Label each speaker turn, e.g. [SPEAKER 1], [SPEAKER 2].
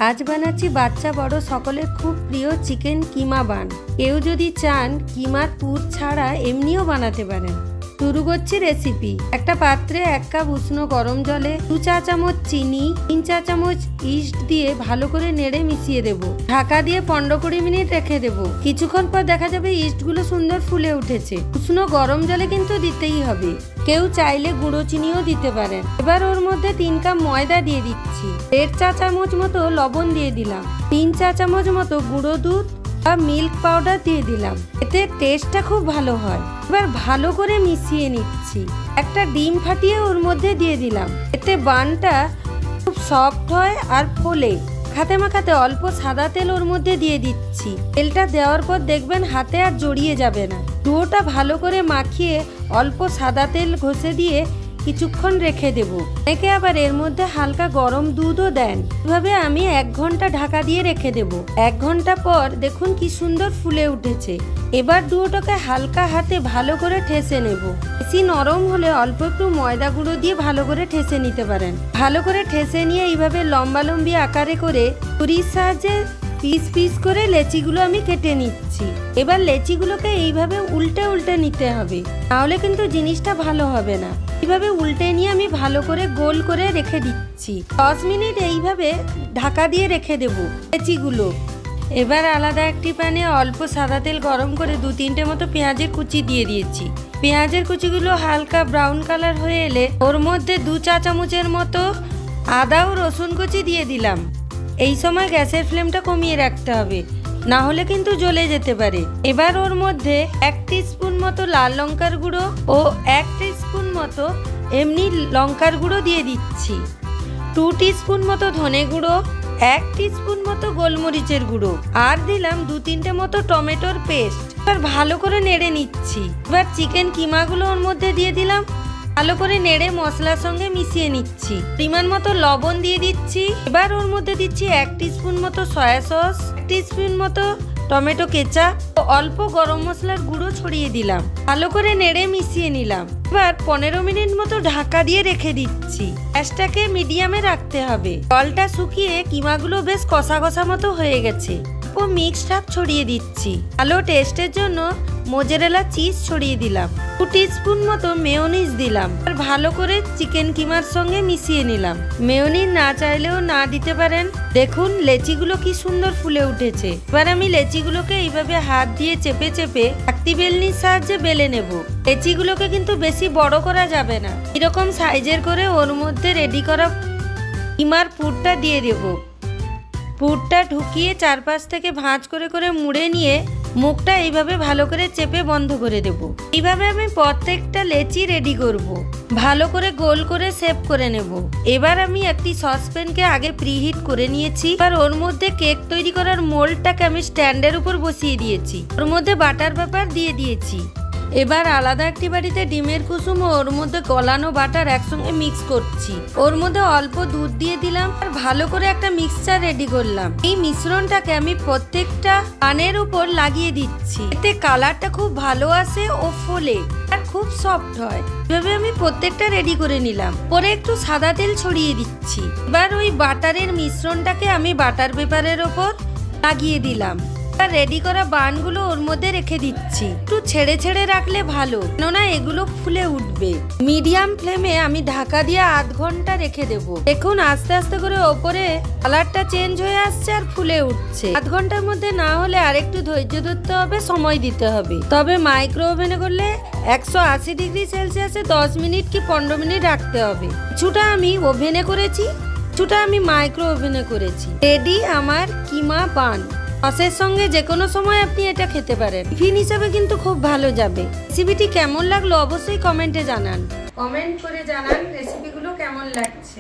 [SPEAKER 1] आज বানাচ্ছি বাচ্চা বড় সকলের খুব প্রিয় চিকেন কিমা বান। কেউ যদি চান কিমার পুর ছাড়া এমনিও বানাতে পারেন। শুরু করছি রেসিপি। একটা পাত্রে 1 কাপ উষ্ণ গরম জলে 2 চা চামচ চিনি, 3 চা চামচ ইস্ট দিয়ে ভালো করে নেড়ে মিশিয়ে দেব। ঢাকা দিয়ে 15-20 মিনিট রেখে দেব। কিছুক্ষণ পর দেখা যাবে ইস্টগুলো সুন্দর ফুলে উঠেছে। উষ্ণ গরম জলে কিন্তু দিতেই হবে। কেউ চাইলে গুঁড়ো চিনিও দিতে পারেন। এবার ওর মধ্যে 3 কাপ ময়দা দিয়ে দিচ্ছি। 1.5 চা চামচ মতো লবণ দিয়ে দিলাম। 3 চা চামচ মতো গুঁড়ো দুধ বা মিল্ক পাউডার দিয়ে দিলাম। এতে টেস্টটা খুব ভালো হয়। এবার ভালো করে মিশিয়ে নিচ্ছি। একটা ডিম ফাটিয়ে ওর মধ্যে দিয়ে দিলাম। এতে বানটা খুব সফট হয় আর ফোলে। হাতে মাখাতে অল্প সাদা তেল ওর মধ্যে দিয়ে দিচ্ছি। তেলটা দেওয়ার পর দেখবেন হাতে আর জড়িয়ে যাবে না। ডোটা ভালো করে মাখিয়ে অল্প সাদা তেল ঘষে দিয়ে কিছুক্ষণ রেখে দেব। অনেকে আবার এর মধ্যে হালকা গরম দুধও দেন। এভাবে আমি 1 ঘন্টা ঢাকা দিয়ে রেখে দেব। 1 ঘন্টা পর দেখুন কি সুন্দর ফুলে উঠেছে। এবার ডোটাকে হালকা হাতে ভালো করে ঠেসে নেব। বেশি নরম হলে অল্প একটু ময়দা গুঁড়ো দিয়ে ভালো করে ঠেসে নিতে পারেন। ভালো করে ঠেসে নিয়ে এইভাবে লম্বালম্বি আকারে করে ছুরির সাহায্যে পিস পিস করে লেচিগুলো আমি কেটে নিচ্ছি। এবার লেচিগুলোকে এইভাবে উল্টে উল্টে নিতে হবে, নাহলে কিন্তু জিনিসটা ভালো হবে না। এইভাবে উল্টে নিয়ে আমি ভালো করে গোল করে রেখে দিচ্ছি। 10 মিনিট এইভাবে ঢাকা দিয়ে রেখে দেব লেচিগুলো। এবার আলাদা একটি প্যানে অল্প সাদা তেল গরম করে 2-3টে মতো পেঁয়াজের কুচি দিয়ে দিয়েছি। পেঁয়াজের কুচিগুলো হালকা ব্রাউন কালার হয়ে এলে ওর মধ্যে 2 চা চামচের মতো আদা ও রসুন কুচি দিয়ে দিলাম। এই সময় গ্যাসের ফ্লেমটা কমিয়ে রাখতে হবে, না হলে কিন্তু জ্বলে যেতে পারে। এবার ওর মধ্যে 1 টিস্পুন মতো লাল লঙ্কার গুঁড়ো ও 1 টিস্পুন মতো এমনি লঙ্কার গুঁড়ো দিয়ে দিচ্ছি। 2 টিস্পুন মতো ধনে গুঁড়ো, 1 টিস্পুন মতো গোলমরিচের গুঁড়ো আর দিলাম 2-3টে মতো টমেটোর পেস্ট। এবার ভালো করে নেড়ে নিচ্ছি। এবার চিকেন কিমাগুলো ওর মধ্যে দিয়ে দিলাম। ভালো করে নেড়ে মশলার সঙ্গে মিশিয়ে নিচ্ছি। পরিমাণ মতো লবণ দিয়ে দিচ্ছি। এবার ওর মধ্যে দিচ্ছি 1 টিস্পুন মতো সয়া সস, 1 টিস্পুন মতো টমেটো কেচাপ ও অল্প গরম মশলার গুঁড়ো ছড়িয়ে দিলাম। ভালো করে নেড়ে মিশিয়ে নিলাম। এবার 15 মিনিট মতো ঢাকা দিয়ে রেখে দিচ্ছি। গ্যাসটাকে মিডিয়ামে রাখতে হবে। জলটা শুকিয়ে কিমাগুলো বেশ কষা কষা মতো হয়ে গেছে। ও মিক্সড হাফ ছড়িয়ে দিচ্ছি। ভালো টেস্টের জন্য মোজারেলা চিজ ছড়িয়ে দিলাম। 2 টিস্পুন মতো মেয়োনিজ দিলাম। আর ভালো করে চিকেন কিমার সঙ্গে মিশিয়ে নিলাম। মেয়োনিজ না চাইলেও না দিতে পারেন। দেখুন লেচিগুলো কি সুন্দর ফুলে উঠেছে। এবার আমি লেচিগুলোকে এইভাবে হাত দিয়ে চেপে চেপে একটি বেলনির সাহায্যে বেলে নেব। লেচিগুলোকে কিন্তু বেশি বড় করা যাবে না। এরকম সাইজের করে ওর মধ্যে রেডি করা কিমার পুরটা দিয়ে দেব। পুরটা ঢুকিয়ে চারপাশ থেকে ভাঁজ করে করে মুড়ে নিয়ে মুখটা এইভাবে ভালো করে চেপে বন্ধ করে দেব। এইভাবে আমি প্রত্যেকটা লেচি রেডি করব। ভালো করে গোল করে শেপ করে নেব। এবার আমি একটি সসপ্যানকে আগে প্রিহিট করে নিয়েছি। এবার ওর মধ্যে কেক তৈরি করার মোল্ডটাকে আমি স্ট্যান্ডের উপর বসিয়ে দিয়েছি। ওর মধ্যে বাটার পেপার দিয়ে দিয়েছি। এবার আলাদা একটি বাটিতে ডিমের কুসুম ও ওর মধ্যে গলানো বাটার একসঙ্গে মিক্স করছি। ওর মধ্যে অল্প দুধ দিয়ে দিলাম আর ভালো করে একটা মিক্সচার রেডি করলাম। এই মিশ্রণটাকে আমি প্রত্যেকটা পানের উপর লাগিয়ে দিচ্ছি। এতে কালারটা খুব ভালো আসে ও ফোলে আর খুব সফট হয়। এভাবে আমি প্রত্যেকটা রেডি করে নিলাম। পরে একটু সাদা তেল ছড়িয়ে দিচ্ছি। এবার ওই বাটারের মিশ্রণটাকে আমি বাটার পেপারের ওপর লাগিয়ে দিলাম। রেডি করা বানগুলো ওর মধ্যে রেখে দিচ্ছি। একটু ছেড়ে ছেড়ে রাখলে ভালো, কেননা এগুলো ফুলে উঠবে। মিডিয়াম ফ্লেমে আমি ঢাকা দিয়ে 1/2 ঘন্টা রেখে দেব। দেখুন আস্তে আস্তে করে ওপরে কালারটা চেঞ্জ হয়ে আসছে আর ফুলে উঠছে। 1/2 ঘন্টার মধ্যে না হলে আরেকটু ধৈর্য ধরতে হবে, সময় দিতে হবে। তবে মাইক্রো ওভেনে করলে 180 ডিগ্রি সেলসিয়াসে 10 মিনিট কি 15 মিনিট রাখতে হবে। কিছুটা আমি ওভেনে করেছি, কিছুটা আমি মাইক্রো ওভেনে করেছি। রেডি আমার কিমা বান। সসের সঙ্গে যে কোনো সময় আপনি এটা খেতে পারেন। টিফিন হিসাবে কিন্তু খুব ভালো যাবে। রেসিপিটি কেমন লাগলো অবশ্যই কমেন্টে জানান। কমেন্ট করে জানান রেসিপিগুলো কেমন লাগছে।